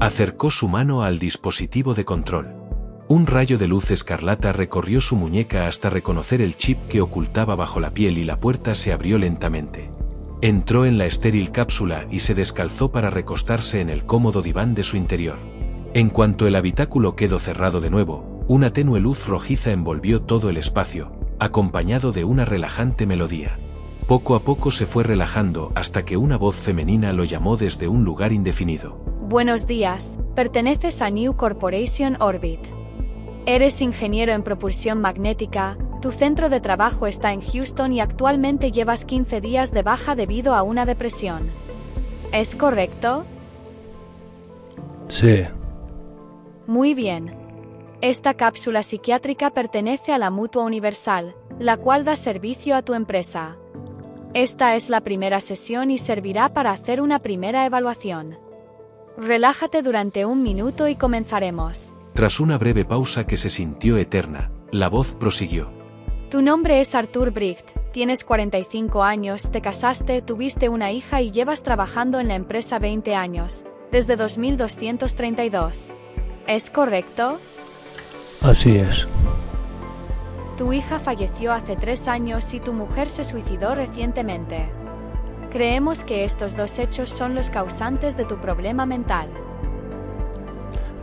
Acercó su mano al dispositivo de control. Un rayo de luz escarlata recorrió su muñeca hasta reconocer el chip que ocultaba bajo la piel y la puerta se abrió lentamente. Entró en la estéril cápsula y se descalzó para recostarse en el cómodo diván de su interior. En cuanto el habitáculo quedó cerrado de nuevo, una tenue luz rojiza envolvió todo el espacio, acompañado de una relajante melodía. Poco a poco se fue relajando hasta que una voz femenina lo llamó desde un lugar indefinido. Buenos días, perteneces a New Corporation Orbit. Eres ingeniero en propulsión magnética, tu centro de trabajo está en Houston y actualmente llevas 15 días de baja debido a una depresión. ¿Es correcto? Sí. Muy bien. Esta cápsula psiquiátrica pertenece a la Mutua Universal, la cual da servicio a tu empresa. Esta es la primera sesión y servirá para hacer una primera evaluación. Relájate durante 1 minuto y comenzaremos. Tras una breve pausa que se sintió eterna, la voz prosiguió. Tu nombre es Arthur Bricht, tienes 45 años, te casaste, tuviste una hija y llevas trabajando en la empresa 20 años, desde 2232. ¿Es correcto? Así es. Tu hija falleció hace 3 años y tu mujer se suicidó recientemente. Creemos que estos 2 hechos son los causantes de tu problema mental.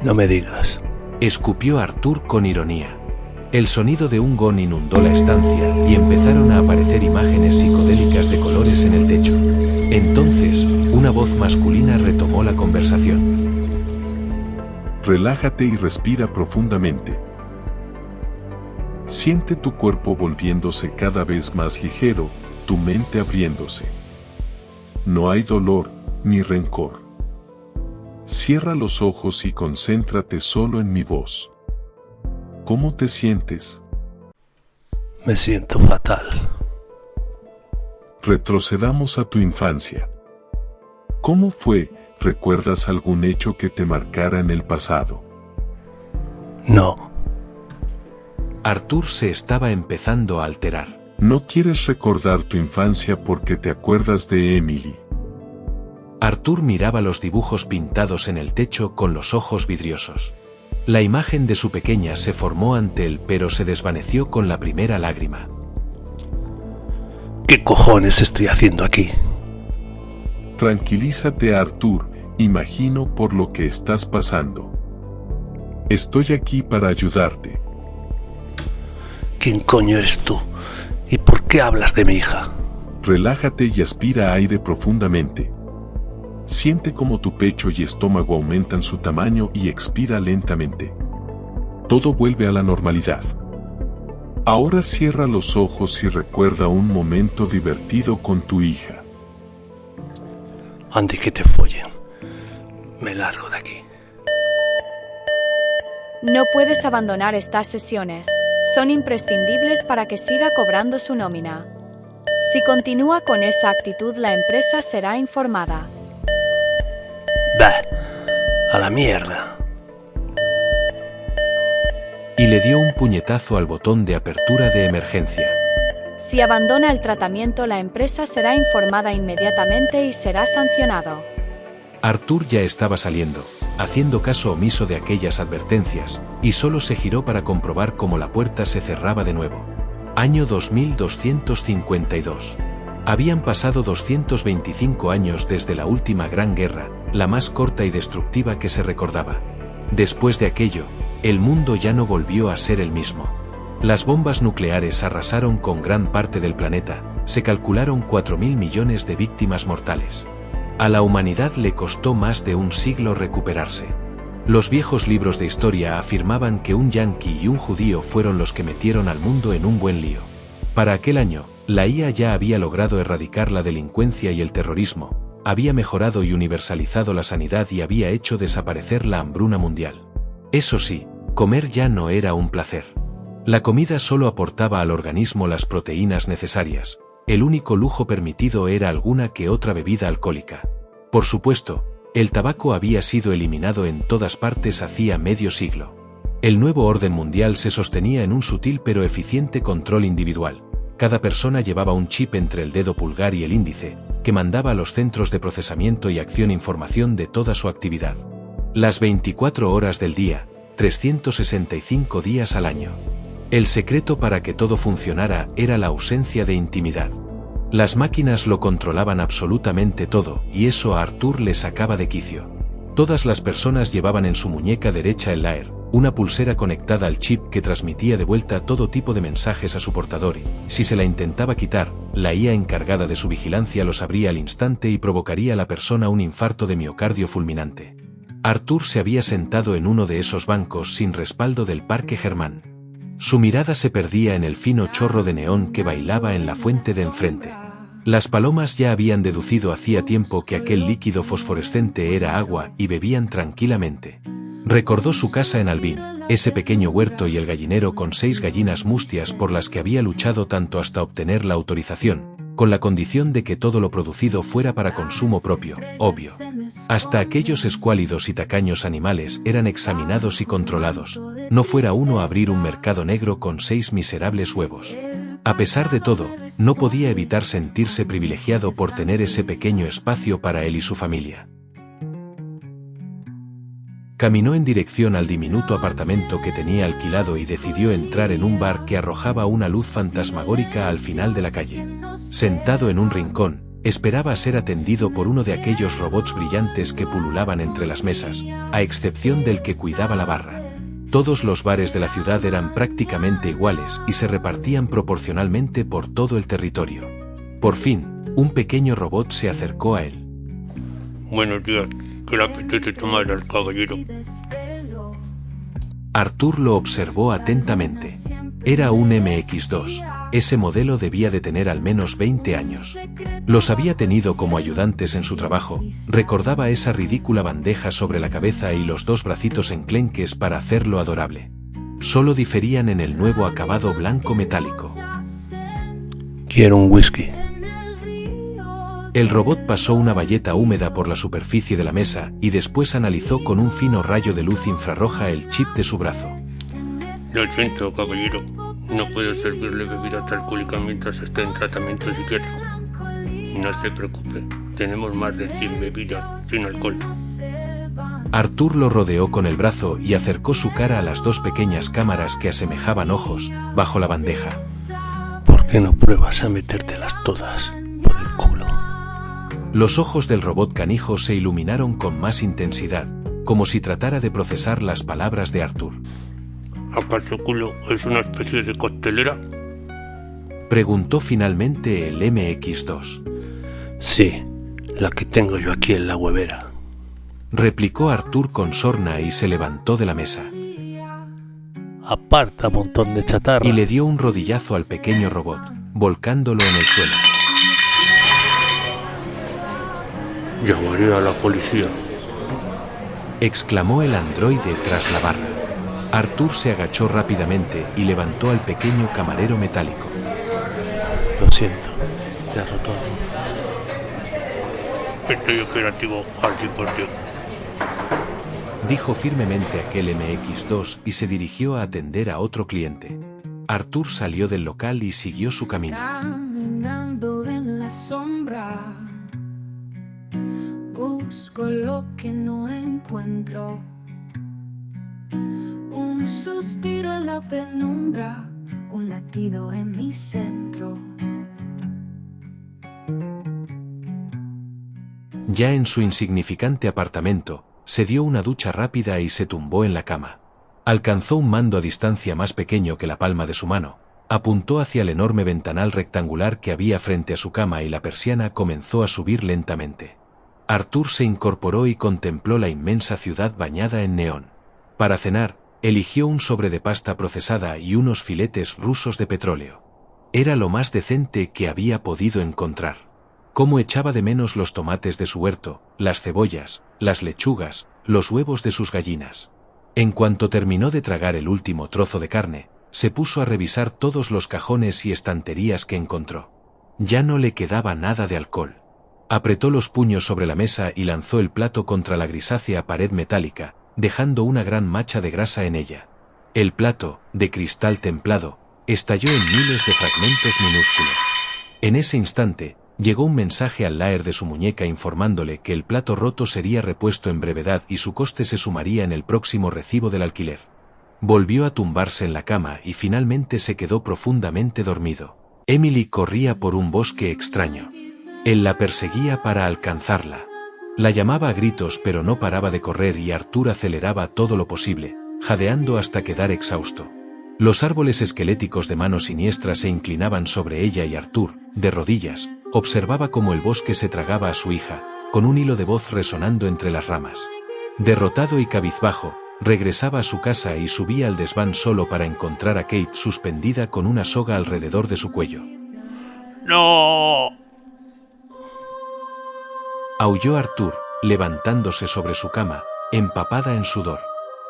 No me digas. Escupió Arthur con ironía. El sonido de un gong inundó la estancia y empezaron a aparecer imágenes psicodélicas de colores en el techo. Entonces, una voz masculina retomó la conversación. Relájate y respira profundamente. Siente tu cuerpo volviéndose cada vez más ligero, tu mente abriéndose. No hay dolor, ni rencor. Cierra los ojos y concéntrate solo en mi voz. ¿Cómo te sientes? Me siento fatal. Retrocedamos a tu infancia. ¿Cómo fue? ¿Recuerdas algún hecho que te marcara en el pasado? No. Arthur se estaba empezando a alterar. No quieres recordar tu infancia porque te acuerdas de Emily. Arthur miraba los dibujos pintados en el techo con los ojos vidriosos. La imagen de su pequeña se formó ante él pero se desvaneció con la primera lágrima. ¿Qué cojones estoy haciendo aquí? Tranquilízate, Arthur, imagino por lo que estás pasando. Estoy aquí para ayudarte. ¿Quién coño eres tú? ¿Y por qué hablas de mi hija? Relájate y aspira aire profundamente. Siente cómo tu pecho y estómago aumentan su tamaño y expira lentamente. Todo vuelve a la normalidad. Ahora cierra los ojos y recuerda un momento divertido con tu hija. Andy, que te follen. Me largo de aquí. No puedes abandonar estas sesiones. Son imprescindibles para que siga cobrando su nómina. Si continúa con esa actitud, la empresa será informada. Bah, a la mierda. Y le dio un puñetazo al botón de apertura de emergencia. Si abandona el tratamiento, la empresa será informada inmediatamente y será sancionado. Arthur ya estaba saliendo, haciendo caso omiso de aquellas advertencias, y solo se giró para comprobar cómo la puerta se cerraba de nuevo. Año 2252. Habían pasado 225 años desde la última Gran Guerra, la más corta y destructiva que se recordaba. Después de aquello, el mundo ya no volvió a ser el mismo. Las bombas nucleares arrasaron con gran parte del planeta, se calcularon 4.000 millones de víctimas mortales. A la humanidad le costó más de un siglo recuperarse. Los viejos libros de historia afirmaban que un yanqui y un judío fueron los que metieron al mundo en un buen lío. Para aquel año, la IA ya había logrado erradicar la delincuencia y el terrorismo, había mejorado y universalizado la sanidad y había hecho desaparecer la hambruna mundial. Eso sí, comer ya no era un placer. La comida solo aportaba al organismo las proteínas necesarias, el único lujo permitido era alguna que otra bebida alcohólica. Por supuesto, el tabaco había sido eliminado en todas partes hacía medio siglo. El nuevo orden mundial se sostenía en un sutil pero eficiente control individual. Cada persona llevaba un chip entre el dedo pulgar y el índice, que mandaba a los centros de procesamiento y acción información de toda su actividad. Las 24 horas del día, 365 días al año. El secreto para que todo funcionara era la ausencia de intimidad. Las máquinas lo controlaban absolutamente todo, y eso a Arthur le sacaba de quicio. Todas las personas llevaban en su muñeca derecha el Lair, una pulsera conectada al chip que transmitía de vuelta todo tipo de mensajes a su portador y, si se la intentaba quitar, la IA encargada de su vigilancia lo sabría al instante y provocaría a la persona un infarto de miocardio fulminante. Arthur se había sentado en uno de esos bancos sin respaldo del Parque Germán. Su mirada se perdía en el fino chorro de neón que bailaba en la fuente de enfrente. Las palomas ya habían deducido hacía tiempo que aquel líquido fosforescente era agua y bebían tranquilamente. Recordó su casa en Albín, ese pequeño huerto y el gallinero con 6 gallinas mustias por las que había luchado tanto hasta obtener la autorización, con la condición de que todo lo producido fuera para consumo propio, obvio. Hasta aquellos escuálidos y tacaños animales eran examinados y controlados, no fuera uno a abrir un mercado negro con 6 miserables huevos. A pesar de todo, no podía evitar sentirse privilegiado por tener ese pequeño espacio para él y su familia. Caminó en dirección al diminuto apartamento que tenía alquilado y decidió entrar en un bar que arrojaba una luz fantasmagórica al final de la calle. Sentado en un rincón, esperaba a ser atendido por uno de aquellos robots brillantes que pululaban entre las mesas, a excepción del que cuidaba la barra. Todos los bares de la ciudad eran prácticamente iguales y se repartían proporcionalmente por todo el territorio. Por fin, un pequeño robot se acercó a él. Buenos días, ¿qué le apetece tomar al caballero? Arthur lo observó atentamente. Era un MX2, ese modelo debía de tener al menos 20 años. Los había tenido como ayudantes en su trabajo, recordaba esa ridícula bandeja sobre la cabeza y los 2 bracitos enclenques para hacerlo adorable. Solo diferían en el nuevo acabado blanco metálico. Quiero un whisky. El robot pasó una bayeta húmeda por la superficie de la mesa y después analizó con un fino rayo de luz infrarroja el chip de su brazo. Lo siento, caballero. No puedo servirle bebidas alcohólicas mientras esté en tratamiento psiquiátrico. No se preocupe, tenemos más de 100 bebidas sin alcohol. Arthur lo rodeó con el brazo y acercó su cara a las 2 pequeñas cámaras que asemejaban ojos, bajo la bandeja. ¿Por qué no pruebas a metértelas todas por el culo? Los ojos del robot canijo se iluminaron con más intensidad, como si tratara de procesar las palabras de Arthur. ¿Acaso culo es una especie de costelera? Preguntó finalmente el MX2. Sí, la que tengo yo aquí en la huevera. Replicó Arthur con sorna y se levantó de la mesa. Aparta, montón de chatarra. Y le dio un rodillazo al pequeño robot, volcándolo en el suelo. Llamaré a la policía, exclamó el androide tras la barra. Arthur se agachó rápidamente y levantó al pequeño camarero metálico. Lo siento, te ha roto algo. estoy operativo al 100%. Dijo firmemente aquel MX2 y se dirigió a atender a otro cliente. Arthur salió del local y siguió su camino. Caminando en la sombra, busco lo que no encuentro. Un suspiro en la penumbra, un latido en mi centro. Ya en su insignificante apartamento, se dio una ducha rápida y se tumbó en la cama. Alcanzó un mando a distancia más pequeño que la palma de su mano, apuntó hacia el enorme ventanal rectangular que había frente a su cama y la persiana comenzó a subir lentamente. Arthur se incorporó y contempló la inmensa ciudad bañada en neón. Para cenar, eligió un sobre de pasta procesada y unos filetes rusos de petróleo. Era lo más decente que había podido encontrar. Cómo echaba de menos los tomates de su huerto, las cebollas, las lechugas, los huevos de sus gallinas. En cuanto terminó de tragar el último trozo de carne, se puso a revisar todos los cajones y estanterías que encontró. Ya no le quedaba nada de alcohol. Apretó los puños sobre la mesa y lanzó el plato contra la grisácea pared metálica, dejando una gran mancha de grasa en ella. El plato, de cristal templado, estalló en miles de fragmentos minúsculos. En ese instante, Llegó un mensaje al laer de su muñeca informándole que el plato roto sería repuesto en brevedad y su coste se sumaría en el próximo recibo del alquiler. Volvió a tumbarse en la cama y finalmente se quedó profundamente dormido. Emily corría por un bosque extraño. Él la perseguía para alcanzarla. La llamaba a gritos pero no paraba de correr y Arthur aceleraba todo lo posible, jadeando hasta quedar exhausto. Los árboles esqueléticos de manos siniestras se inclinaban sobre ella y Arthur, de rodillas, observaba cómo el bosque se tragaba a su hija, con un hilo de voz resonando entre las ramas. Derrotado y cabizbajo, regresaba a su casa y subía al desván solo para encontrar a Kate suspendida con una soga alrededor de su cuello. ¡No! Aulló Arthur, levantándose sobre su cama, empapada en sudor.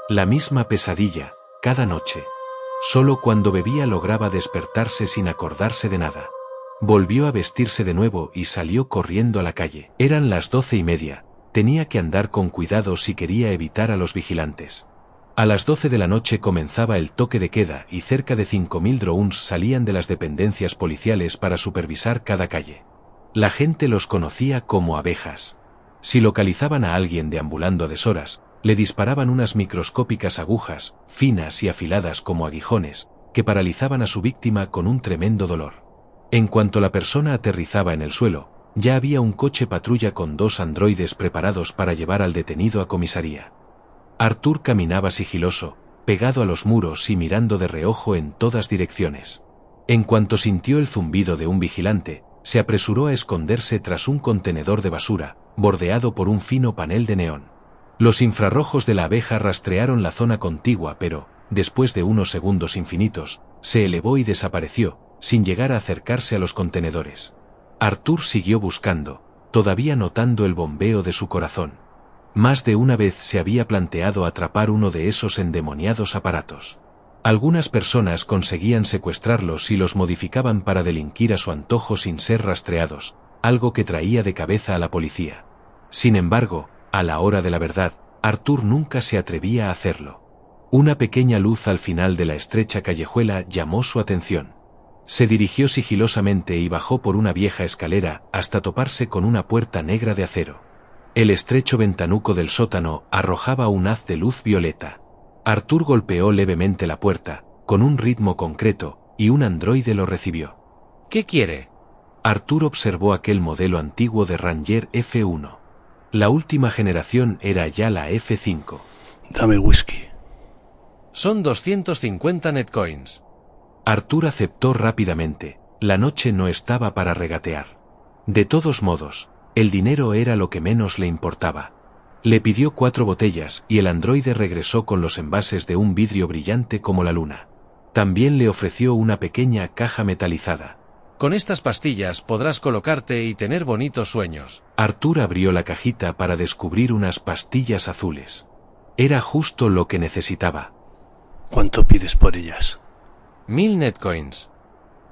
La misma pesadilla, cada noche. Solo cuando bebía lograba despertarse sin acordarse de nada. Volvió a vestirse de nuevo y salió corriendo a la calle. Eran las 12:30, tenía que andar con cuidado si quería evitar a los vigilantes. A las 12 de la noche comenzaba el toque de queda y cerca de 5.000 drones salían de las dependencias policiales para supervisar cada calle. La gente los conocía como abejas. Si localizaban a alguien deambulando a deshoras, le disparaban unas microscópicas agujas, finas y afiladas como aguijones, que paralizaban a su víctima con un tremendo dolor. En cuanto la persona aterrizaba en el suelo, ya había un coche patrulla con 2 androides preparados para llevar al detenido a comisaría. Arthur caminaba sigiloso, pegado a los muros y mirando de reojo en todas direcciones. En cuanto sintió el zumbido de un vigilante, se apresuró a esconderse tras un contenedor de basura, bordeado por un fino panel de neón. Los infrarrojos de la abeja rastrearon la zona contigua pero, después de unos segundos infinitos, se elevó y desapareció, sin llegar a acercarse a los contenedores. Arthur siguió buscando, todavía notando el bombeo de su corazón. Más de una vez se había planteado atrapar uno de esos endemoniados aparatos. Algunas personas conseguían secuestrarlos y los modificaban para delinquir a su antojo sin ser rastreados, algo que traía de cabeza a la policía. Sin embargo, a la hora de la verdad, Arthur nunca se atrevía a hacerlo. Una pequeña luz al final de la estrecha callejuela llamó su atención. Se dirigió sigilosamente y bajó por una vieja escalera hasta toparse con una puerta negra de acero. El estrecho ventanuco del sótano arrojaba un haz de luz violeta. Arthur golpeó levemente la puerta, con un ritmo concreto, y un androide lo recibió. ¿Qué quiere? Arthur observó aquel modelo antiguo de Ranger F1. La última generación era ya la F5. Dame whisky. Son 250 netcoins. Arthur aceptó rápidamente, la noche no estaba para regatear. De todos modos, el dinero era lo que menos le importaba. Le pidió 4 botellas y el androide regresó con los envases de un vidrio brillante como la luna. También le ofreció una pequeña caja metalizada. Con estas pastillas podrás colocarte y tener bonitos sueños. Arthur abrió la cajita para descubrir unas pastillas azules. Era justo lo que necesitaba. ¿Cuánto pides por ellas? 1000 netcoins.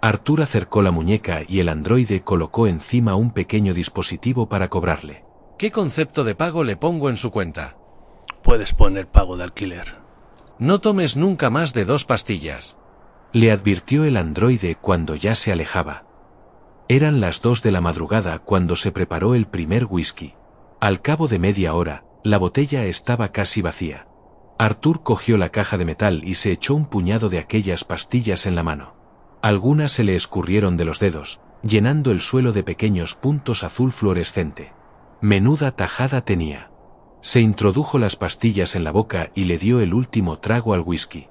Arthur acercó la muñeca y el androide colocó encima un pequeño dispositivo para cobrarle. ¿Qué concepto de pago le pongo en su cuenta? Puedes poner pago de alquiler. No tomes nunca más de 2 pastillas. Le advirtió el androide cuando ya se alejaba. Eran las 2 de la madrugada cuando se preparó el primer whisky. Al cabo de media hora, la botella estaba casi vacía. Arthur cogió la caja de metal y se echó un puñado de aquellas pastillas en la mano. Algunas se le escurrieron de los dedos, llenando el suelo de pequeños puntos azul fluorescente. Menuda tajada tenía. Se introdujo las pastillas en la boca y le dio el último trago al whisky.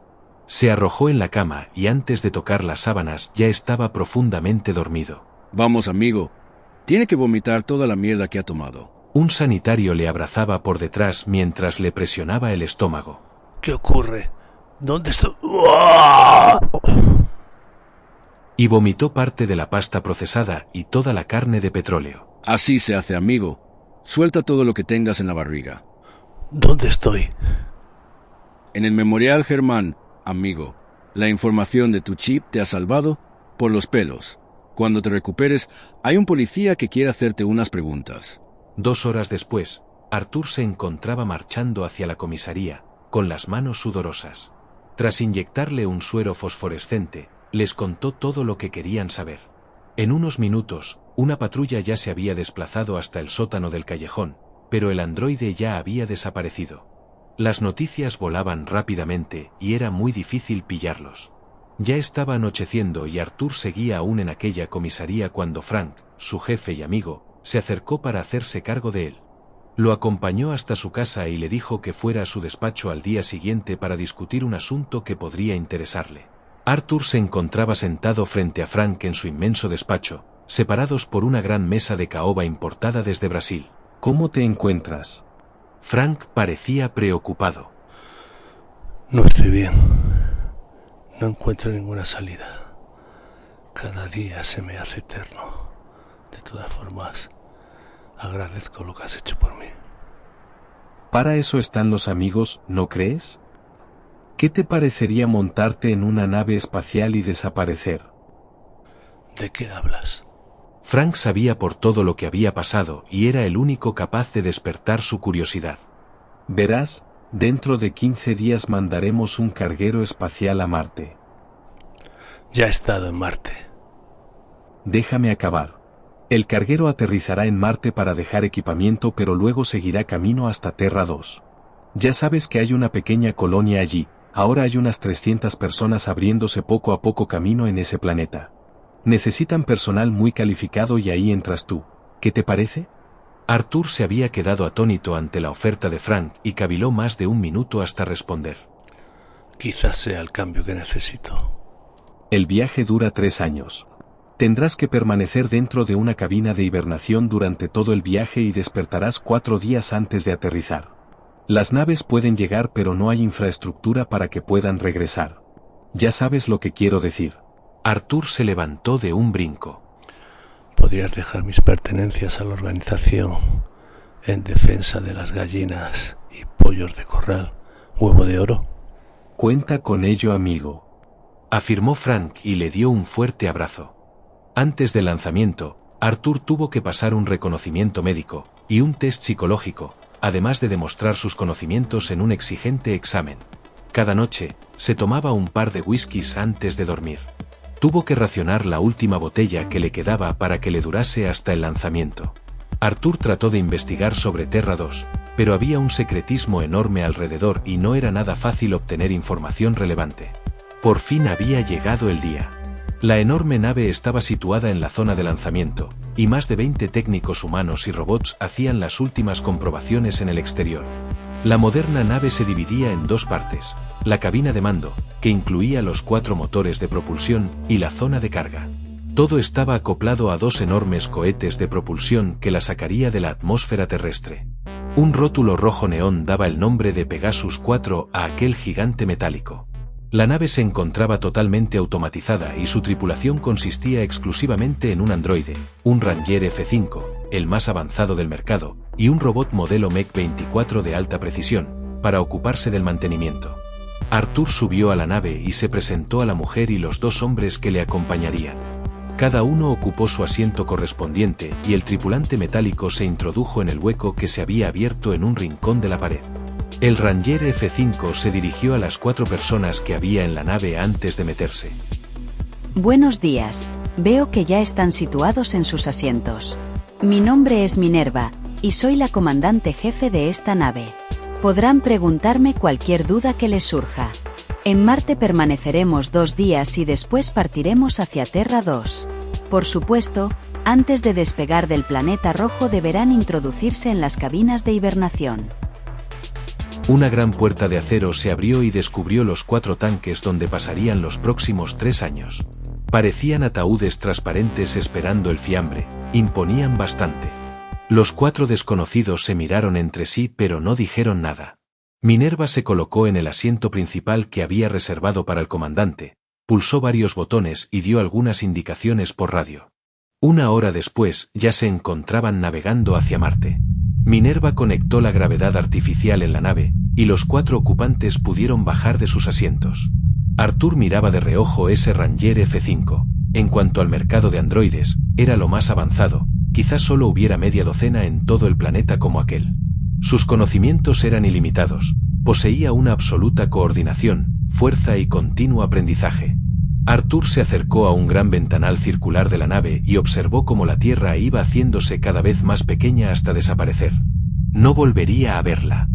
Se arrojó en la cama y antes de tocar las sábanas ya estaba profundamente dormido. Vamos, amigo. Tiene que vomitar toda la mierda que ha tomado. Un sanitario le abrazaba por detrás mientras le presionaba el estómago. ¿Qué ocurre? ¿Dónde estoy? Y vomitó parte de la pasta procesada y toda la carne de petróleo. Así se hace, amigo. Suelta todo lo que tengas en la barriga. ¿Dónde estoy? En el Memorial Germán, amigo. La información de tu chip te ha salvado por los pelos. Cuando te recuperes, hay un policía que quiere hacerte unas preguntas. 2 horas después, Arthur se encontraba marchando hacia la comisaría, con las manos sudorosas. Tras inyectarle un suero fosforescente, les contó todo lo que querían saber. En unos minutos, Una patrulla ya se había desplazado hasta el sótano del callejón, pero el androide ya había desaparecido. Las noticias volaban rápidamente y era muy difícil pillarlos. Ya estaba anocheciendo y Arthur seguía aún en aquella comisaría cuando Frank, su jefe y amigo, se acercó para hacerse cargo de él. Lo acompañó hasta su casa y le dijo que fuera a su despacho al día siguiente para discutir un asunto que podría interesarle. Arthur se encontraba sentado frente a Frank en su inmenso despacho, separados por una gran mesa de caoba importada desde Brasil. ¿Cómo te encuentras? Frank parecía preocupado. No estoy bien. No encuentro ninguna salida. Cada día se me hace eterno. De todas formas, agradezco lo que has hecho por mí. Para eso están los amigos, ¿no crees? ¿Qué te parecería montarte en una nave espacial y desaparecer? ¿De qué hablas? Frank sabía por todo lo que había pasado y era el único capaz de despertar su curiosidad. Verás, dentro de 15 días mandaremos un carguero espacial a Marte. Ya he estado en Marte. Déjame acabar. El carguero aterrizará en Marte para dejar equipamiento, pero luego seguirá camino hasta Terra 2. Ya sabes que hay una pequeña colonia allí, ahora hay unas 300 personas abriéndose poco a poco camino en ese planeta. Necesitan personal muy calificado y ahí entras tú. ¿Qué te parece? Arthur se había quedado atónito ante la oferta de Frank y caviló más de un minuto hasta responder. Quizás sea el cambio que necesito. El viaje dura 3 años. Tendrás que permanecer dentro de una cabina de hibernación durante todo el viaje y despertarás 4 días antes de aterrizar. Las naves pueden llegar, pero no hay infraestructura para que puedan regresar. Ya sabes lo que quiero decir. Arthur se levantó de un brinco. ¿Podrías dejar mis pertenencias a la organización en defensa de las gallinas y pollos de corral, huevo de oro? Cuenta con ello, amigo, afirmó Frank y le dio un fuerte abrazo. Antes del lanzamiento, Arthur tuvo que pasar un reconocimiento médico y un test psicológico, además de demostrar sus conocimientos en un exigente examen. Cada noche, se tomaba un par de whiskies antes de dormir. Tuvo que racionar la última botella que le quedaba para que le durase hasta el lanzamiento. Arthur trató de investigar sobre Terra 2, pero había un secretismo enorme alrededor y no era nada fácil obtener información relevante. Por fin había llegado el día. La enorme nave estaba situada en la zona de lanzamiento, y más de 20 técnicos humanos y robots hacían las últimas comprobaciones en el exterior. La moderna nave se dividía en 2 partes, la cabina de mando, que incluía los 4 motores de propulsión, y la zona de carga. Todo estaba acoplado a 2 enormes cohetes de propulsión que la sacaría de la atmósfera terrestre. Un rótulo rojo neón daba el nombre de Pegasus 4 a aquel gigante metálico. La nave se encontraba totalmente automatizada y su tripulación consistía exclusivamente en un androide, un Ranger F5, el más avanzado del mercado, y un robot modelo Mech 24 de alta precisión, para ocuparse del mantenimiento. Arthur subió a la nave y se presentó a la mujer y los 2 hombres que le acompañarían. Cada uno ocupó su asiento correspondiente y el tripulante metálico se introdujo en el hueco que se había abierto en un rincón de la pared. El Ranger F5 se dirigió a las 4 personas que había en la nave antes de meterse. Buenos días, veo que ya están situados en sus asientos. Mi nombre es Minerva, y soy la comandante jefe de esta nave. Podrán preguntarme cualquier duda que les surja. En Marte permaneceremos 2 días y después partiremos hacia Terra 2. Por supuesto, antes de despegar del planeta rojo deberán introducirse en las cabinas de hibernación. Una gran puerta de acero se abrió y descubrió los 4 tanques donde pasarían los próximos 3 años. Parecían ataúdes transparentes esperando el fiambre, imponían bastante. Los 4 desconocidos se miraron entre sí pero no dijeron nada. Minerva se colocó en el asiento principal que había reservado para el comandante, pulsó varios botones y dio algunas indicaciones por radio. 1 hora después ya se encontraban navegando hacia Marte. Minerva conectó la gravedad artificial en la nave, y los 4 ocupantes pudieron bajar de sus asientos. Arthur miraba de reojo ese Ranger F5. En cuanto al mercado de androides, era lo más avanzado, quizás solo hubiera media docena en todo el planeta como aquel. Sus conocimientos eran ilimitados, poseía una absoluta coordinación, fuerza y continuo aprendizaje. Arthur se acercó a un gran ventanal circular de la nave y observó cómo la Tierra iba haciéndose cada vez más pequeña hasta desaparecer. No volvería a verla.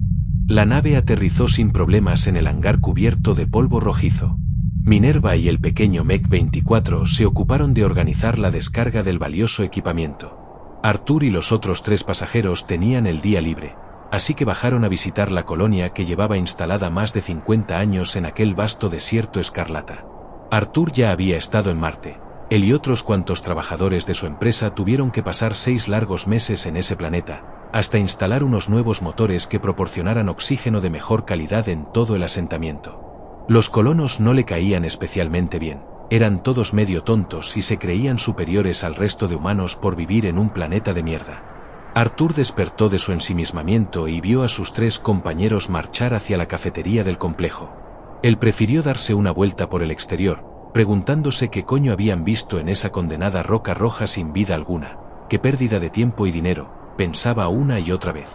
La nave aterrizó sin problemas en el hangar cubierto de polvo rojizo. Minerva y el pequeño Mech-24 se ocuparon de organizar la descarga del valioso equipamiento. Arthur y los otros 3 pasajeros tenían el día libre, así que bajaron a visitar la colonia que llevaba instalada más de 50 años en aquel vasto desierto escarlata. Arthur ya había estado en Marte. Él y otros cuantos trabajadores de su empresa tuvieron que pasar 6 largos meses en ese planeta, hasta instalar unos nuevos motores que proporcionaran oxígeno de mejor calidad en todo el asentamiento. Los colonos no le caían especialmente bien, eran todos medio tontos y se creían superiores al resto de humanos por vivir en un planeta de mierda. Arthur despertó de su ensimismamiento y vio a sus 3 compañeros marchar hacia la cafetería del complejo. Él prefirió darse una vuelta por el exterior, preguntándose qué coño habían visto en esa condenada roca roja sin vida alguna. Qué pérdida de tiempo y dinero, pensaba una y otra vez.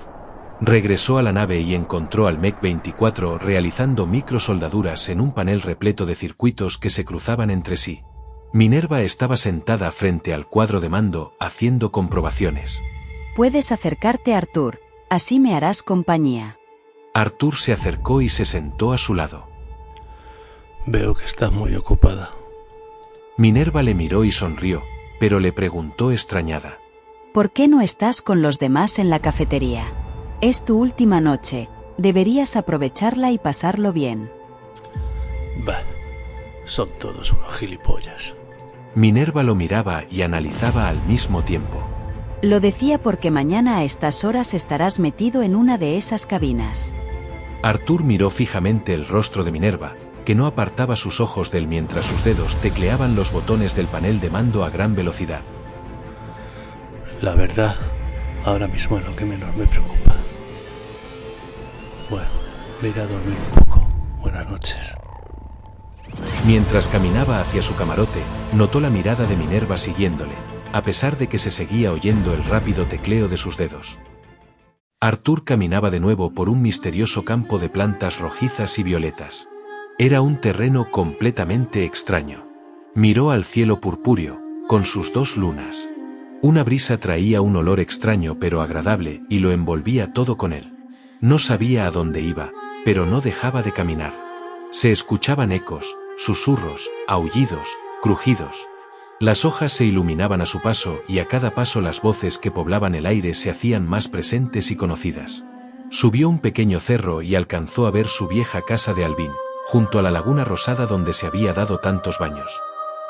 Regresó a la nave y encontró al Mech-24 realizando microsoldaduras en un panel repleto de circuitos que se cruzaban entre sí. Minerva estaba sentada frente al cuadro de mando, haciendo comprobaciones. Puedes acercarte, Arthur, así me harás compañía. Arthur se acercó y se sentó a su lado. Veo que estás muy ocupada. Minerva le miró y sonrió, pero le preguntó extrañada. ¿Por qué no estás con los demás en la cafetería? Es tu última noche, deberías aprovecharla y pasarlo bien. Bah, son todos unos gilipollas. Minerva lo miraba y analizaba al mismo tiempo. Lo decía porque mañana a estas horas estarás metido en una de esas cabinas. Arthur miró fijamente el rostro de Minerva, que no apartaba sus ojos de él mientras sus dedos tecleaban los botones del panel de mando a gran velocidad. La verdad, ahora mismo es lo que menos me preocupa. Bueno, me iré a dormir un poco. Buenas noches. Mientras caminaba hacia su camarote, notó la mirada de Minerva siguiéndole, a pesar de que se seguía oyendo el rápido tecleo de sus dedos. Arthur caminaba de nuevo por un misterioso campo de plantas rojizas y violetas. Era un terreno completamente extraño. Miró al cielo purpúreo, con sus 2 lunas. Una brisa traía un olor extraño pero agradable y lo envolvía todo con él. No sabía a dónde iba, pero no dejaba de caminar. Se escuchaban ecos, susurros, aullidos, crujidos. Las hojas se iluminaban a su paso y a cada paso las voces que poblaban el aire se hacían más presentes y conocidas. Subió un pequeño cerro y alcanzó a ver su vieja casa de Alvin, junto a la laguna rosada donde se había dado tantos baños.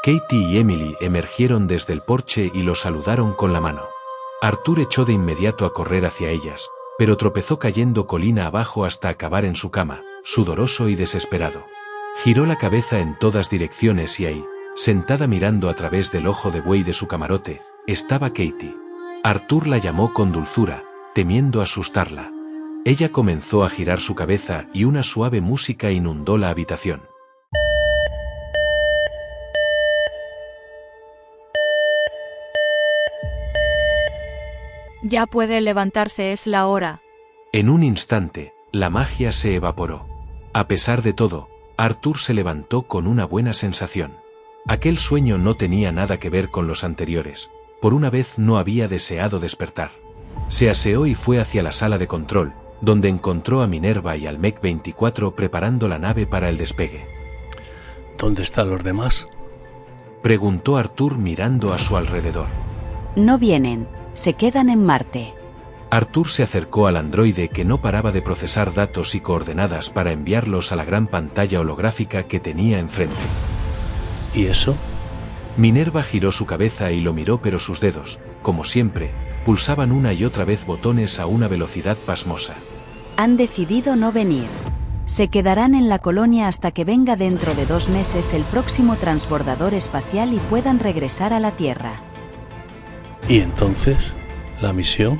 Katie y Emily emergieron desde el porche y lo saludaron con la mano. Arthur echó de inmediato a correr hacia ellas, pero tropezó cayendo colina abajo hasta acabar en su cama, sudoroso y desesperado. Giró la cabeza en todas direcciones y ahí, sentada mirando a través del ojo de buey de su camarote, estaba Katie. Arthur la llamó con dulzura, temiendo asustarla. Ella comenzó a girar su cabeza y una suave música inundó la habitación. Ya puede levantarse, es la hora. En un instante, la magia se evaporó. A pesar de todo, Arthur se levantó con una buena sensación. Aquel sueño no tenía nada que ver con los anteriores. Por una vez no había deseado despertar. Se aseó y fue hacia la sala de control, donde encontró a Minerva y al Mech-24 preparando la nave para el despegue. ¿Dónde están los demás? Preguntó Arthur mirando a su alrededor. No vienen, se quedan en Marte. Arthur se acercó al androide que no paraba de procesar datos y coordenadas para enviarlos a la gran pantalla holográfica que tenía enfrente. ¿Y eso? Minerva giró su cabeza y lo miró, pero sus dedos, como siempre, pulsaban una y otra vez botones a una velocidad pasmosa. Han decidido no venir. Se quedarán en la colonia hasta que venga dentro de 2 meses el próximo transbordador espacial y puedan regresar a la Tierra. ¿Y entonces? ¿La misión?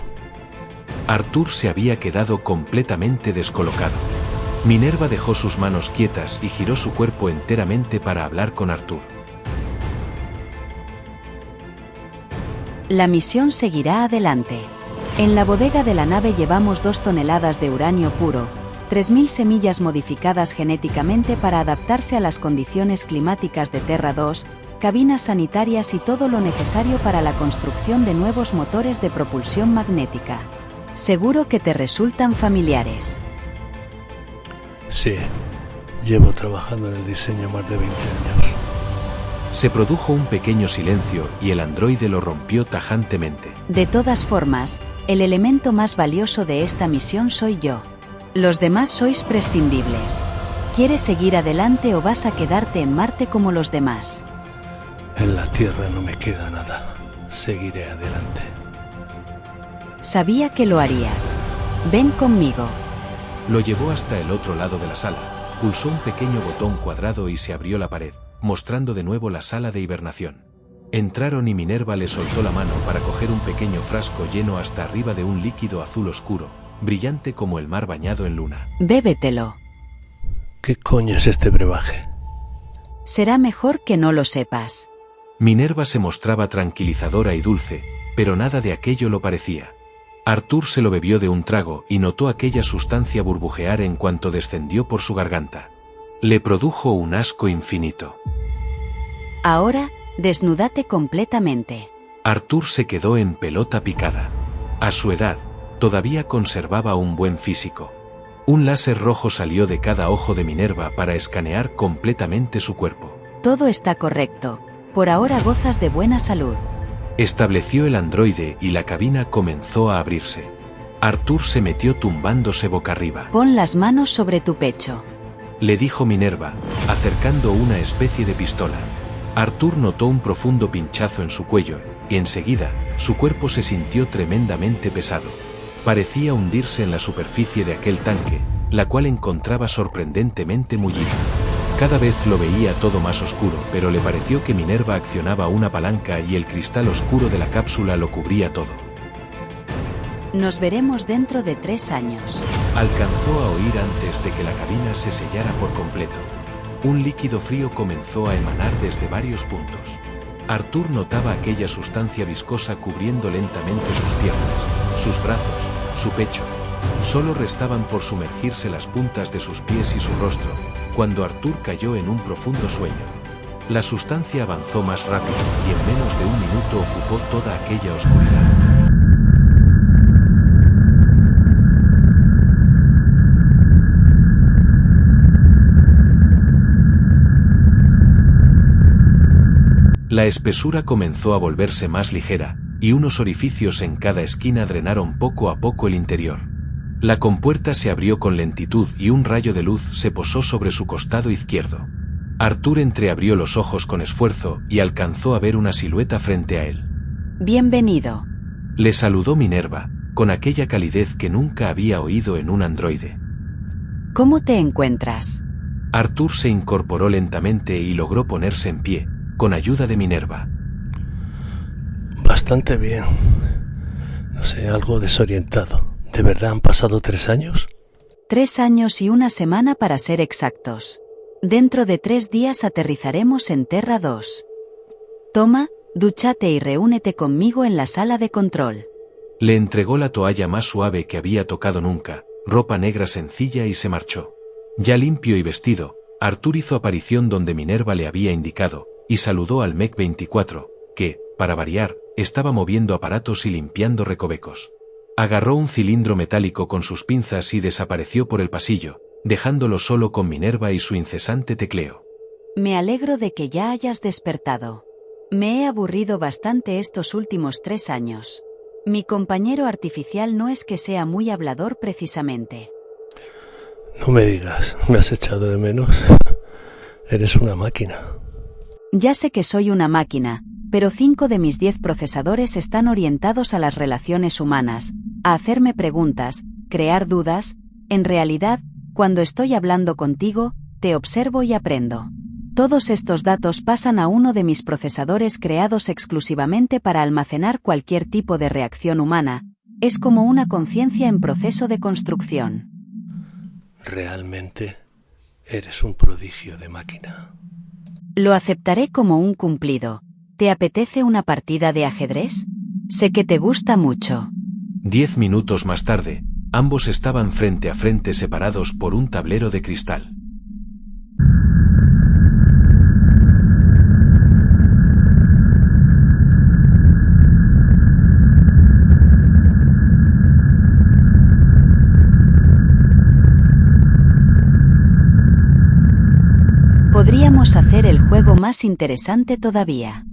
Arthur se había quedado completamente descolocado. Minerva dejó sus manos quietas y giró su cuerpo enteramente para hablar con Arthur. La misión seguirá adelante. En la bodega de la nave llevamos 2 toneladas de uranio puro, 3.000 semillas modificadas genéticamente para adaptarse a las condiciones climáticas de Terra 2, cabinas sanitarias y todo lo necesario para la construcción de nuevos motores de propulsión magnética. Seguro que te resultan familiares. Sí, llevo trabajando en el diseño más de 20 años. Se produjo un pequeño silencio y el androide lo rompió tajantemente. De todas formas, el elemento más valioso de esta misión soy yo. Los demás sois prescindibles. ¿Quieres seguir adelante o vas a quedarte en Marte como los demás? En la Tierra no me queda nada. Seguiré adelante. Sabía que lo harías. Ven conmigo. Lo llevó hasta el otro lado de la sala, pulsó un pequeño botón cuadrado y se abrió la pared, mostrando de nuevo la sala de hibernación. Entraron y Minerva le soltó la mano para coger un pequeño frasco lleno hasta arriba de un líquido azul oscuro, brillante como el mar bañado en luna. Bébetelo. ¿Qué coño es este brebaje? Será mejor que no lo sepas. Minerva se mostraba tranquilizadora y dulce, pero nada de aquello lo parecía. Arthur se lo bebió de un trago y notó aquella sustancia burbujear en cuanto descendió por su garganta. Le produjo un asco infinito. Ahora, desnúdate completamente. Arthur se quedó en pelota picada. A su edad, todavía conservaba un buen físico. Un láser rojo salió de cada ojo de Minerva para escanear completamente su cuerpo. Todo está correcto. Por ahora gozas de buena salud. Estableció el androide y la cabina comenzó a abrirse. Arthur se metió tumbándose boca arriba. Pon las manos sobre tu pecho. Le dijo Minerva, acercando una especie de pistola. Arthur notó un profundo pinchazo en su cuello, y enseguida, su cuerpo se sintió tremendamente pesado. Parecía hundirse en la superficie de aquel tanque, la cual encontraba sorprendentemente mullida. Cada vez lo veía todo más oscuro, pero le pareció que Minerva accionaba una palanca y el cristal oscuro de la cápsula lo cubría todo. Nos veremos dentro de 3 años. Alcanzó a oír antes de que la cabina se sellara por completo. Un líquido frío comenzó a emanar desde varios puntos. Arthur notaba aquella sustancia viscosa cubriendo lentamente sus piernas, sus brazos, su pecho. Solo restaban por sumergirse las puntas de sus pies y su rostro, cuando Arthur cayó en un profundo sueño. La sustancia avanzó más rápido y en menos de un minuto ocupó toda aquella oscuridad. La espesura comenzó a volverse más ligera, y unos orificios en cada esquina drenaron poco a poco el interior. La compuerta se abrió con lentitud y un rayo de luz se posó sobre su costado izquierdo. Arthur entreabrió los ojos con esfuerzo y alcanzó a ver una silueta frente a él. Bienvenido. Le saludó Minerva, con aquella calidez que nunca había oído en un androide. ¿Cómo te encuentras? Arthur se incorporó lentamente y logró ponerse en pie, con ayuda de Minerva. Bastante bien. No sé, algo desorientado. ¿De verdad han pasado 3 años? 3 años y 1 semana para ser exactos. Dentro de 3 días aterrizaremos en Terra 2. Toma, dúchate y reúnete conmigo en la sala de control. Le entregó la toalla más suave que había tocado nunca, ropa negra sencilla y se marchó. Ya limpio y vestido, Arthur hizo aparición donde Minerva le había indicado, y saludó al Mech 24, que, para variar, estaba moviendo aparatos y limpiando recovecos. Agarró un cilindro metálico con sus pinzas y desapareció por el pasillo, dejándolo solo con Minerva y su incesante tecleo. Me alegro de que ya hayas despertado. Me he aburrido bastante estos últimos 3 años. Mi compañero artificial no es que sea muy hablador precisamente. No me digas, ¿me has echado de menos? Eres una máquina. Ya sé que soy una máquina, pero 5 de mis 10 procesadores están orientados a las relaciones humanas, a hacerme preguntas, crear dudas. En realidad, cuando estoy hablando contigo, te observo y aprendo. Todos estos datos pasan a uno de mis procesadores creados exclusivamente para almacenar cualquier tipo de reacción humana. Es como una conciencia en proceso de construcción. Realmente, eres un prodigio de máquina. Lo aceptaré como un cumplido. ¿Te apetece una partida de ajedrez? Sé que te gusta mucho. 10 minutos más tarde, Ambos estaban frente a frente separados por un tablero de cristal. Podríamos hacer el juego más interesante todavía.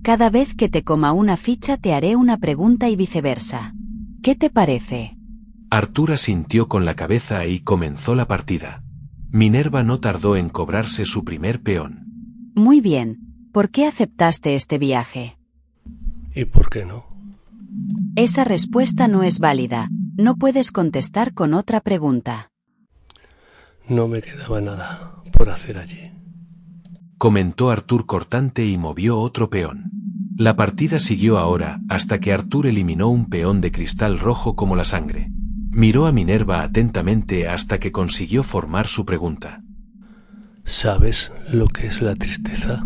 Cada vez que te coma una ficha te haré una pregunta y viceversa. ¿Qué te parece? Arthur asintió con la cabeza y comenzó la partida. Minerva no tardó en cobrarse su primer peón. Muy bien. ¿Por qué aceptaste este viaje? ¿Y por qué no? Esa respuesta no es válida. No puedes contestar con otra pregunta. No me quedaba nada por hacer allí, comentó Arthur cortante y movió otro peón. La partida siguió ahora hasta que Arthur eliminó un peón de cristal rojo como la sangre. Miró a Minerva atentamente hasta que consiguió formar su pregunta. ¿Sabes lo que es la tristeza?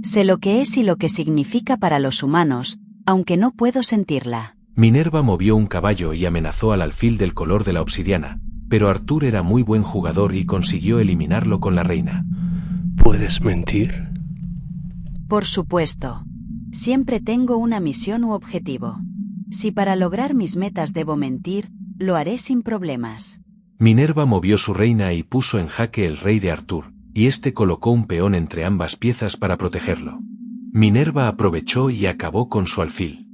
Sé lo que es y lo que significa para los humanos, aunque no puedo sentirla. Minerva movió un caballo y amenazó al alfil del color de la obsidiana, pero Arthur era muy buen jugador y consiguió eliminarlo con la reina. ¿Puedes mentir? Por supuesto. Siempre tengo una misión u objetivo. Si para lograr mis metas debo mentir, lo haré sin problemas. Minerva movió su reina y puso en jaque el rey de Arthur, y este colocó un peón entre ambas piezas para protegerlo. Minerva aprovechó y acabó con su alfil.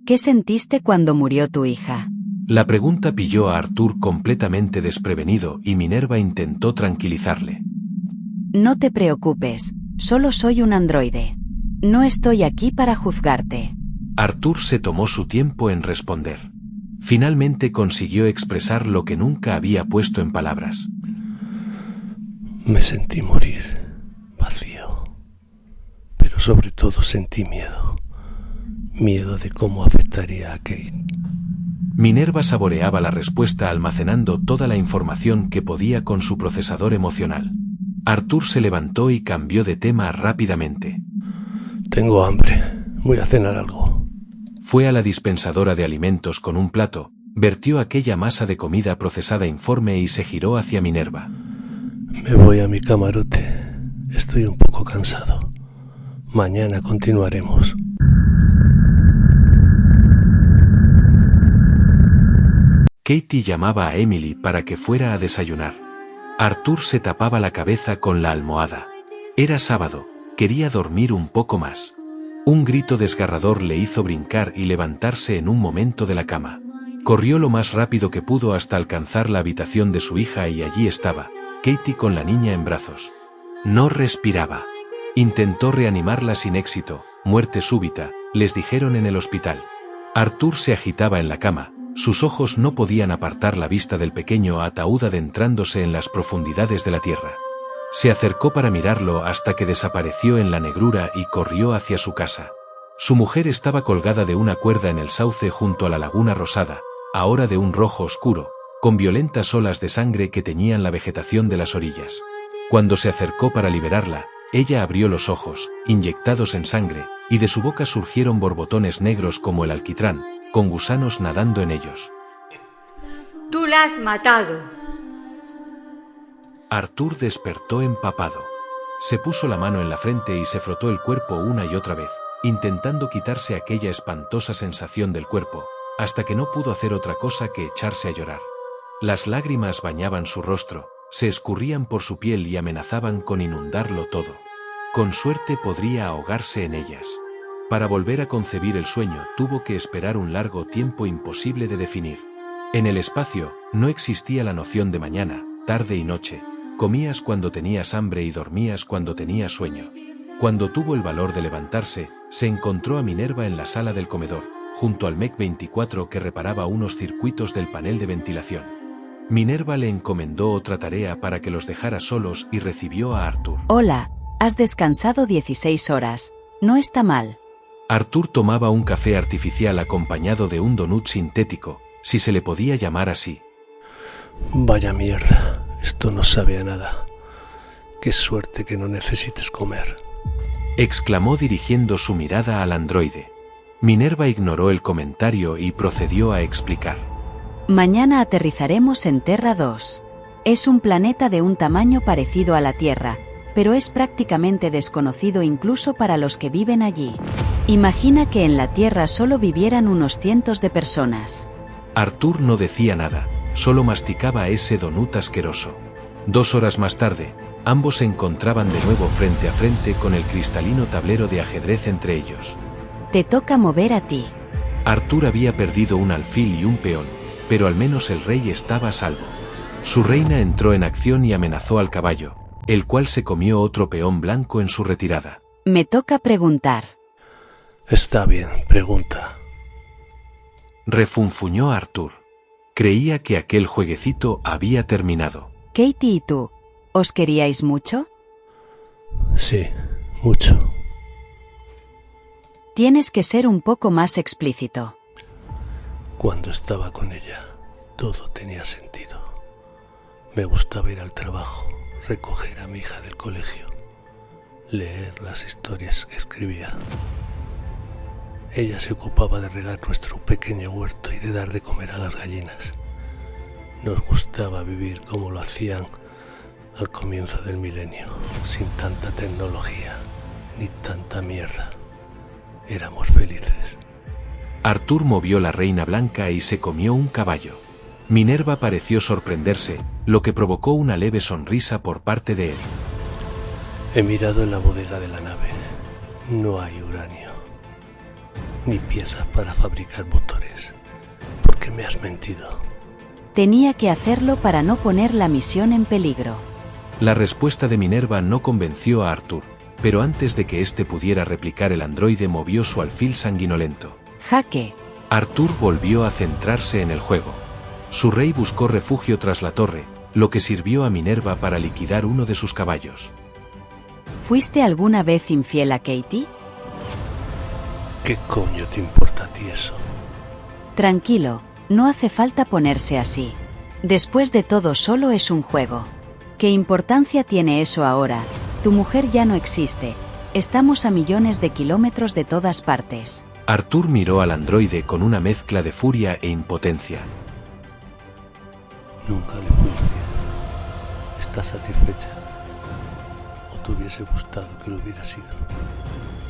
¿Qué sentiste cuando murió tu hija? La pregunta pilló a Arthur completamente desprevenido y Minerva intentó tranquilizarle. No te preocupes, solo soy un androide. No estoy aquí para juzgarte. Arthur se tomó su tiempo en responder. Finalmente consiguió expresar lo que nunca había puesto en palabras. Me sentí morir, vacío. Pero sobre todo sentí miedo. Miedo de cómo afectaría a Kate. Minerva saboreaba la respuesta almacenando toda la información que podía con su procesador emocional. Arthur se levantó y cambió de tema rápidamente. Tengo hambre. Voy a cenar algo. Fue a la dispensadora de alimentos con un plato, vertió aquella masa de comida procesada informe y se giró hacia Minerva. Me voy a mi camarote. Estoy un poco cansado. Mañana continuaremos. Katie llamaba a Emily para que fuera a desayunar. Arthur se tapaba la cabeza con la almohada. Era sábado, quería dormir un poco más. Un grito desgarrador le hizo brincar y levantarse en un momento de la cama. Corrió lo más rápido que pudo hasta alcanzar la habitación de su hija y allí estaba, Katie con la niña en brazos. No respiraba. Intentó reanimarla sin éxito, muerte súbita, les dijeron en el hospital. Arthur se agitaba en la cama. Sus ojos no podían apartar la vista del pequeño ataúd adentrándose en las profundidades de la tierra. Se acercó para mirarlo hasta que desapareció en la negrura y corrió hacia su casa. Su mujer estaba colgada de una cuerda en el sauce junto a la laguna rosada, ahora de un rojo oscuro, con violentas olas de sangre que teñían la vegetación de las orillas. Cuando se acercó para liberarla, ella abrió los ojos, inyectados en sangre, y de su boca surgieron borbotones negros como el alquitrán, con gusanos nadando en ellos. ¡Tú la has matado! Arthur despertó empapado. Se puso la mano en la frente y se frotó el cuerpo una y otra vez, intentando quitarse aquella espantosa sensación del cuerpo, hasta que no pudo hacer otra cosa que echarse a llorar. Las lágrimas bañaban su rostro, se escurrían por su piel y amenazaban con inundarlo todo. Con suerte podría ahogarse en ellas. Para volver a concebir el sueño tuvo que esperar un largo tiempo imposible de definir. En el espacio no existía la noción de mañana, tarde y noche. Comías cuando tenías hambre y dormías cuando tenías sueño. Cuando tuvo el valor de levantarse, se encontró a Minerva en la sala del comedor, junto al Mech 24 que reparaba unos circuitos del panel de ventilación. Minerva le encomendó otra tarea para que los dejara solos y recibió a Arthur. Hola, has descansado 16 horas. No está mal. Arthur tomaba un café artificial acompañado de un donut sintético, si se le podía llamar así. Vaya mierda, esto no sabe a nada. Qué suerte que no necesites comer. Exclamó dirigiendo su mirada al androide. Minerva ignoró el comentario y procedió a explicar. Mañana aterrizaremos en Terra 2. Es un planeta de un tamaño parecido a la Tierra, pero es prácticamente desconocido incluso para los que viven allí. Imagina que en la Tierra solo vivieran unos cientos de personas. Arthur no decía nada, solo masticaba ese donut asqueroso. 2 horas más tarde, ambos se encontraban de nuevo frente a frente con el cristalino tablero de ajedrez entre ellos. Te toca mover a ti. Arthur había perdido un alfil y un peón, pero al menos el rey estaba a salvo. Su reina entró en acción y amenazó al caballo, el cual se comió otro peón blanco en su retirada. Me toca preguntar. Está bien, pregunta. Refunfuñó Arthur. Creía que aquel jueguecito había terminado. Katie y tú, ¿os queríais mucho? Sí, mucho. Tienes que ser un poco más explícito. Cuando estaba con ella, todo tenía sentido. Me gustaba ir al trabajo, recoger a mi hija del colegio, leer las historias que escribía. Ella se ocupaba de regar nuestro pequeño huerto y de dar de comer a las gallinas. Nos gustaba vivir como lo hacían al comienzo del milenio, sin tanta tecnología ni tanta mierda. Éramos felices. Arthur movió la reina blanca y se comió un caballo. Minerva pareció sorprenderse, lo que provocó una leve sonrisa por parte de él. He mirado en la bodega de la nave. No hay uranio, ni piezas para fabricar motores. ¿Por qué me has mentido? Tenía que hacerlo para no poner la misión en peligro. La respuesta de Minerva no convenció a Arthur, pero antes de que éste pudiera replicar, el androide movió su alfil sanguinolento. Jaque. Arthur volvió a centrarse en el juego. Su rey buscó refugio tras la torre, lo que sirvió a Minerva para liquidar uno de sus caballos. ¿Fuiste alguna vez infiel a Katie? ¿Qué coño te importa a ti eso? Tranquilo, no hace falta ponerse así. Después de todo, solo es un juego. ¿Qué importancia tiene eso ahora? Tu mujer ya no existe. Estamos a millones de kilómetros de todas partes. Arthur miró al androide con una mezcla de furia e impotencia. Nunca le fui infiel. ¿Estás satisfecha? ¿O te hubiese gustado que lo hubiera sido?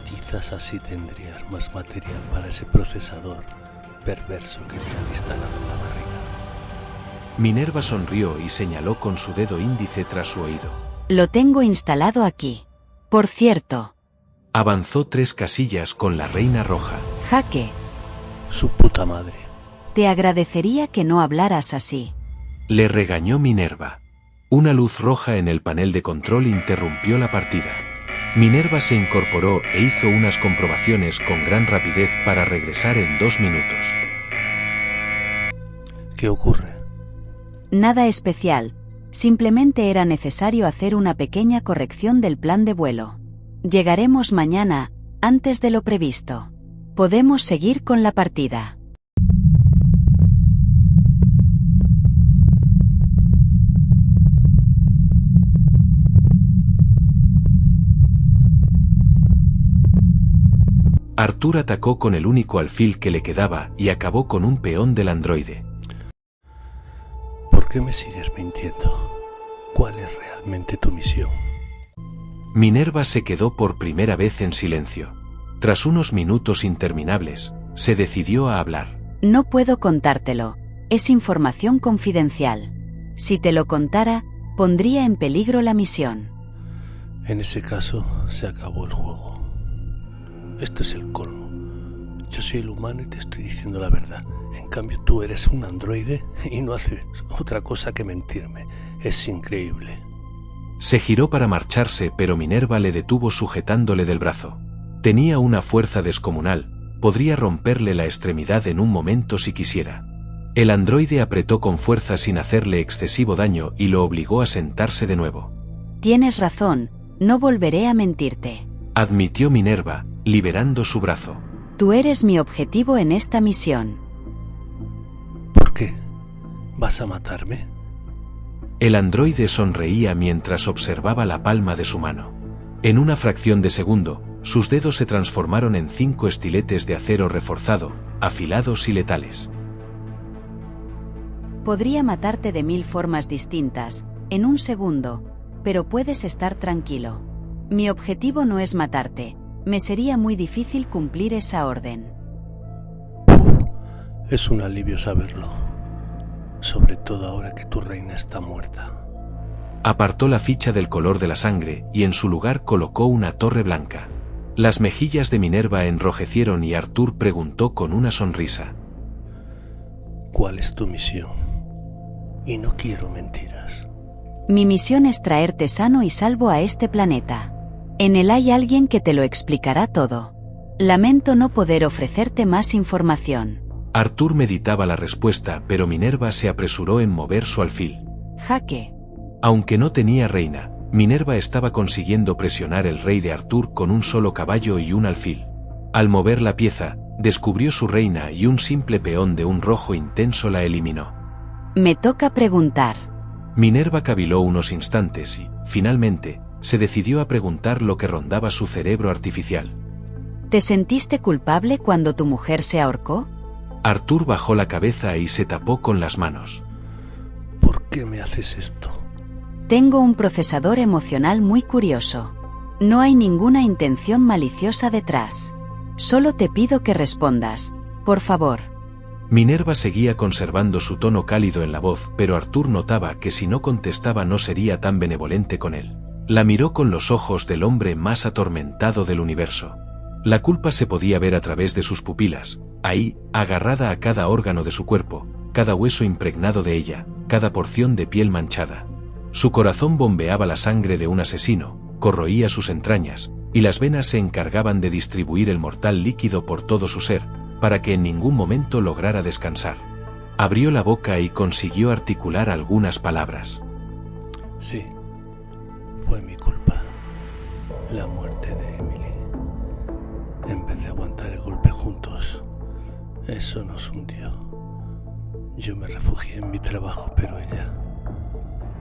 Quizás así tendrías más material para ese procesador perverso que te han instalado en la barriga. Minerva sonrió y señaló con su dedo índice tras su oído. Lo tengo instalado aquí. Por cierto. Avanzó 3 casillas con la reina roja. Jaque. Su puta madre. Te agradecería que no hablaras así. Le regañó Minerva. Una luz roja en el panel de control interrumpió la partida. Minerva se incorporó e hizo unas comprobaciones con gran rapidez para regresar en 2 minutos. ¿Qué ocurre? Nada especial. Simplemente era necesario hacer una pequeña corrección del plan de vuelo. Llegaremos mañana, antes de lo previsto. Podemos seguir con la partida. Arthur atacó con el único alfil que le quedaba y acabó con un peón del androide. ¿Por qué me sigues mintiendo? ¿Cuál es realmente tu misión? Minerva se quedó por primera vez en silencio. Tras unos minutos interminables, se decidió a hablar. No puedo contártelo. Es información confidencial. Si te lo contara, pondría en peligro la misión. En ese caso, se acabó el juego. Esto es el colmo. Yo soy el humano y te estoy diciendo la verdad. En cambio, tú eres un androide y no haces otra cosa que mentirme. Es increíble. Se giró para marcharse, pero Minerva le detuvo sujetándole del brazo. Tenía una fuerza descomunal, podría romperle la extremidad en un momento si quisiera. El androide apretó con fuerza sin hacerle excesivo daño y lo obligó a sentarse de nuevo. Tienes razón, no volveré a mentirte. Admitió Minerva, liberando su brazo. Tú eres mi objetivo en esta misión. ¿Por qué? ¿Vas a matarme? El androide sonreía mientras observaba la palma de su mano. En una fracción de segundo, sus dedos se transformaron en 5 estiletes de acero reforzado, afilados y letales. Podría matarte de 1000 formas distintas, en un segundo, pero puedes estar tranquilo. Mi objetivo no es matarte, me sería muy difícil cumplir esa orden. Es un alivio saberlo, sobre todo ahora que tu reina está muerta. Apartó la ficha del color de la sangre y en su lugar colocó una torre blanca. Las mejillas de Minerva enrojecieron y Arthur preguntó con una sonrisa: ¿Cuál es tu misión? Y no quiero mentiras. Mi misión es traerte sano y salvo a este planeta. En él hay alguien que te lo explicará todo. Lamento no poder ofrecerte más información. Arthur meditaba la respuesta, pero Minerva se apresuró en mover su alfil. Jaque. Aunque no tenía reina, Minerva estaba consiguiendo presionar el rey de Arthur con un solo caballo y un alfil. Al mover la pieza, descubrió su reina y un simple peón de un rojo intenso la eliminó. Me toca preguntar. Minerva caviló unos instantes y, finalmente, se decidió a preguntar lo que rondaba su cerebro artificial. ¿Te sentiste culpable cuando tu mujer se ahorcó? Arthur bajó la cabeza y se tapó con las manos. ¿Por qué me haces esto? Tengo un procesador emocional muy curioso. No hay ninguna intención maliciosa detrás. Solo te pido que respondas, por favor. Minerva seguía conservando su tono cálido en la voz, pero Arthur notaba que si no contestaba no sería tan benevolente con él. La miró con los ojos del hombre más atormentado del universo. La culpa se podía ver a través de sus pupilas, ahí, agarrada a cada órgano de su cuerpo, cada hueso impregnado de ella, cada porción de piel manchada. Su corazón bombeaba la sangre de un asesino, corroía sus entrañas, y las venas se encargaban de distribuir el mortal líquido por todo su ser, para que en ningún momento lograra descansar. Abrió la boca y consiguió articular algunas palabras. Sí, fue mi culpa. La muerte de Emily. En vez de aguantar el golpe juntos, eso nos hundió. Yo me refugié en mi trabajo, pero ella,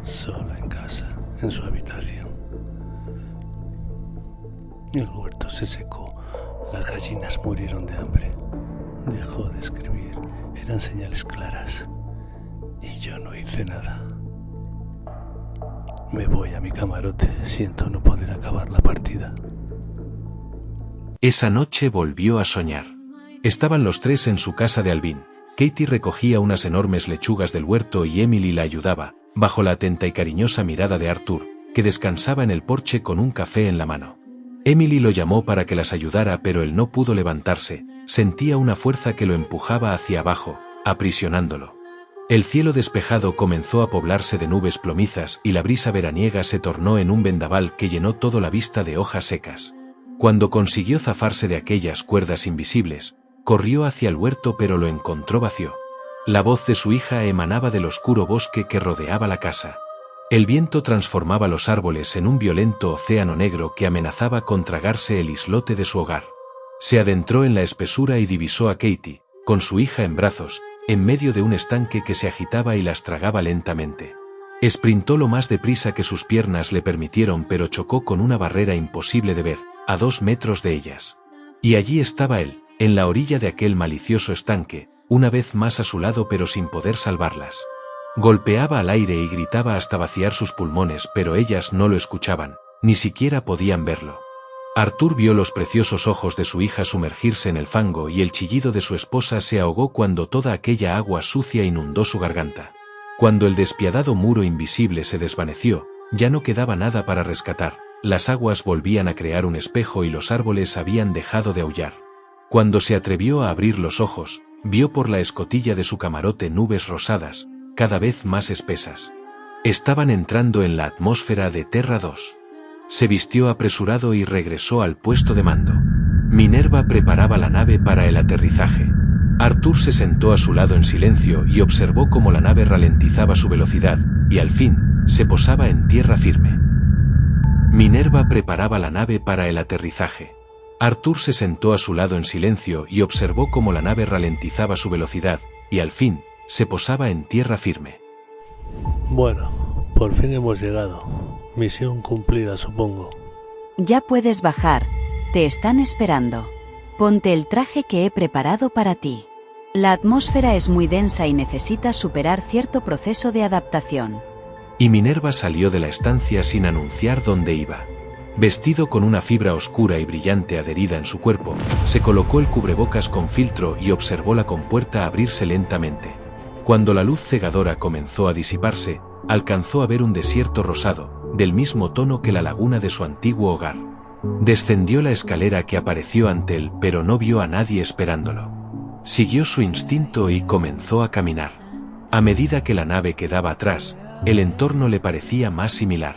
sola en casa, en su habitación. El huerto se secó, las gallinas murieron de hambre. Dejó de escribir, eran señales claras. Y yo no hice nada. Me voy a mi camarote, siento no poder acabar la partida. Esa noche volvió a soñar. Estaban los tres en su casa de Albion. Katie recogía unas enormes lechugas del huerto y Emily la ayudaba, bajo la atenta y cariñosa mirada de Arthur, que descansaba en el porche con un café en la mano. Emily lo llamó para que las ayudara, pero él no pudo levantarse, sentía una fuerza que lo empujaba hacia abajo, aprisionándolo. El cielo despejado comenzó a poblarse de nubes plomizas y la brisa veraniega se tornó en un vendaval que llenó toda la vista de hojas secas. Cuando consiguió zafarse de aquellas cuerdas invisibles, corrió hacia el huerto pero lo encontró vacío. La voz de su hija emanaba del oscuro bosque que rodeaba la casa. El viento transformaba los árboles en un violento océano negro que amenazaba con tragarse el islote de su hogar. Se adentró en la espesura y divisó a Katie, con su hija en brazos, en medio de un estanque que se agitaba y las tragaba lentamente. Esprintó lo más deprisa que sus piernas le permitieron, pero chocó con una barrera imposible de ver, a 2 metros de ellas. Y allí estaba él, en la orilla de aquel malicioso estanque, una vez más a su lado pero sin poder salvarlas. Golpeaba al aire y gritaba hasta vaciar sus pulmones, pero ellas no lo escuchaban, ni siquiera podían verlo. Arthur vio los preciosos ojos de su hija sumergirse en el fango y el chillido de su esposa se ahogó cuando toda aquella agua sucia inundó su garganta. Cuando el despiadado muro invisible se desvaneció, ya no quedaba nada para rescatar, las aguas volvían a crear un espejo y los árboles habían dejado de aullar. Cuando se atrevió a abrir los ojos, vio por la escotilla de su camarote nubes rosadas, cada vez más espesas. Estaban entrando en la atmósfera de Terra 2. Se vistió apresurado y regresó al puesto de mando. Minerva preparaba la nave para el aterrizaje. Arthur se sentó a su lado en silencio y observó cómo la nave ralentizaba su velocidad, y al fin, se posaba en tierra firme. Minerva preparaba la nave para el aterrizaje. Arthur se sentó a su lado en silencio y observó cómo la nave ralentizaba su velocidad, y al fin, se posaba en tierra firme. Bueno, por fin hemos llegado. Misión cumplida, supongo. Ya puedes bajar, te están esperando. Ponte el traje que he preparado para ti. La atmósfera es muy densa y necesitas superar cierto proceso de adaptación. Y Minerva salió de la estancia sin anunciar dónde iba. Vestido con una fibra oscura y brillante adherida en su cuerpo, se colocó el cubrebocas con filtro y observó la compuerta abrirse lentamente. Cuando la luz cegadora comenzó a disiparse, alcanzó a ver un desierto rosado, del mismo tono que la laguna de su antiguo hogar. Descendió la escalera que apareció ante él, pero no vio a nadie esperándolo. Siguió su instinto y comenzó a caminar. A medida que la nave quedaba atrás, el entorno le parecía más similar.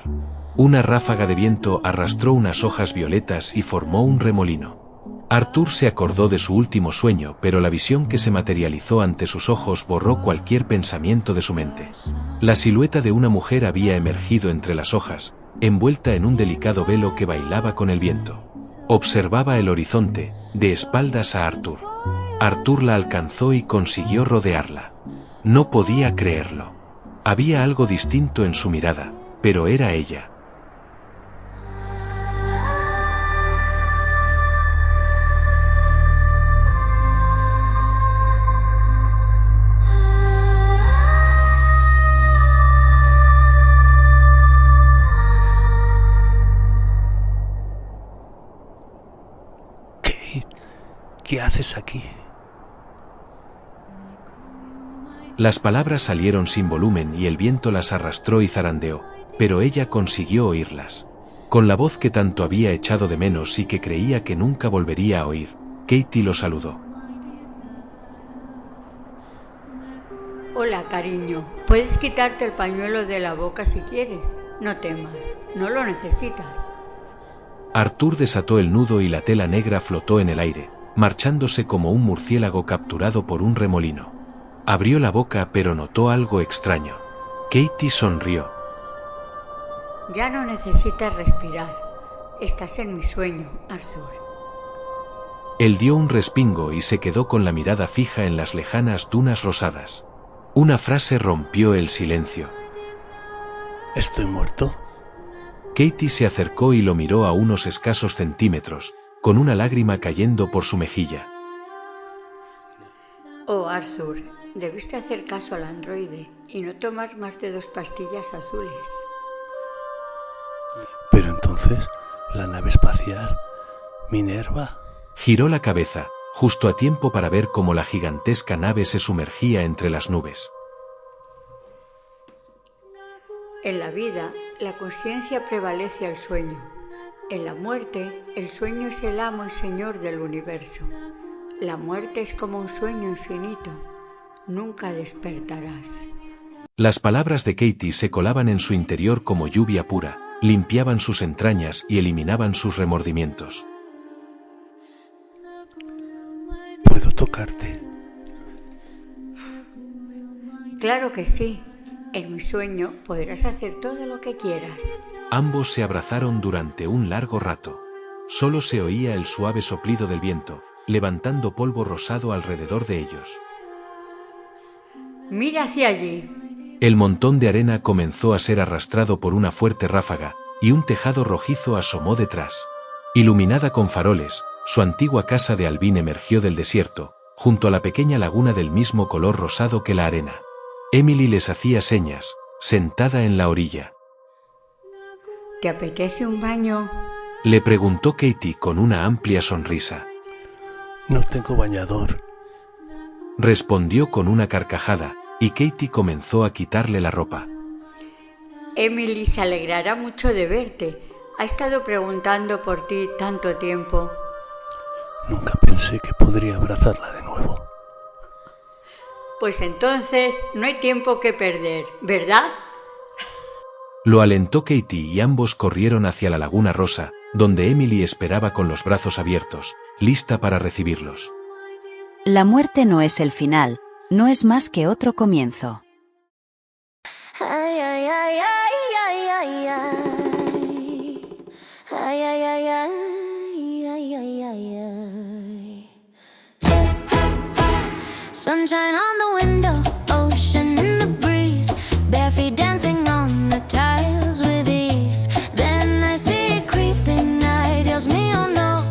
Una ráfaga de viento arrastró unas hojas violetas y formó un remolino. Arthur se acordó de su último sueño, pero la visión que se materializó ante sus ojos borró cualquier pensamiento de su mente. La silueta de una mujer había emergido entre las hojas, envuelta en un delicado velo que bailaba con el viento. Observaba el horizonte, de espaldas a Arthur. Arthur la alcanzó y consiguió rodearla. No podía creerlo. Había algo distinto en su mirada, pero era ella. ¿Qué haces aquí? Las palabras salieron sin volumen y el viento las arrastró y zarandeó, pero ella consiguió oírlas. Con la voz que tanto había echado de menos y que creía que nunca volvería a oír, Katie lo saludó. Hola, cariño. Puedes quitarte el pañuelo de la boca si quieres. No temas, no lo necesitas. Arthur desató el nudo y la tela negra flotó en el aire, marchándose como un murciélago capturado por un remolino. Abrió la boca pero notó algo extraño. Katie sonrió. Ya no necesitas respirar. Estás en mi sueño, Arthur. Él dio un respingo y se quedó con la mirada fija en las lejanas dunas rosadas. Una frase rompió el silencio. ¿Estoy muerto? Katie se acercó y lo miró a unos escasos centímetros, con una lágrima cayendo por su mejilla. Oh, Arthur, debiste hacer caso al androide y no tomar más de 2 pastillas azules. Pero entonces, ¿la nave espacial? ¿Minerva? Giró la cabeza, justo a tiempo para ver cómo la gigantesca nave se sumergía entre las nubes. En la vida, la consciencia prevalece al sueño. En la muerte, el sueño es el amo y señor del universo. La muerte es como un sueño infinito. Nunca despertarás. Las palabras de Katie se colaban en su interior como lluvia pura, limpiaban sus entrañas y eliminaban sus remordimientos. ¿Puedo tocarte? Claro que sí. En mi sueño podrás hacer todo lo que quieras. Ambos se abrazaron durante un largo rato. Solo se oía el suave soplido del viento, levantando polvo rosado alrededor de ellos. Mira hacia allí. El montón de arena comenzó a ser arrastrado por una fuerte ráfaga, y un tejado rojizo asomó detrás. Iluminada con faroles, su antigua casa de Alvin emergió del desierto, junto a la pequeña laguna del mismo color rosado que la arena. Emily les hacía señas, sentada en la orilla. ¿Te apetece un baño? Le preguntó Katie con una amplia sonrisa. No tengo bañador. Respondió con una carcajada, y Katie comenzó a quitarle la ropa. Emily se alegrará mucho de verte. Ha estado preguntando por ti tanto tiempo. Nunca pensé que podría abrazarla de nuevo. Pues entonces no hay tiempo que perder, ¿verdad? Lo alentó Katie y ambos corrieron hacia la laguna rosa, donde Emily esperaba con los brazos abiertos, lista para recibirlos. La muerte no es el final, no es más que otro comienzo. Ay, ay, ay, ay, ay, ay, ay. Ay, ay, ay, ay, ay, ay, ay, ay. Sunshine on the window, ocean in the breeze, bare feet dancing on the tiles with ease. Then I see it creeping, ay, Dios mío, no.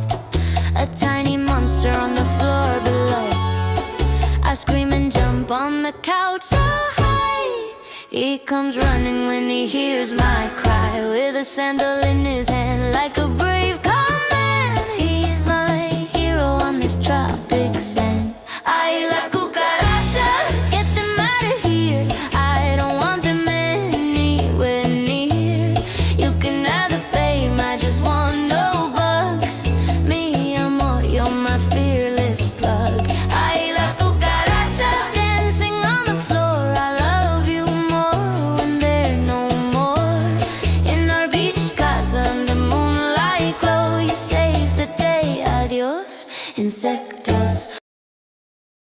A tiny monster on the floor below. and jump on the couch so high. He comes running when he hears my cry, with a sandal in his hand like a brave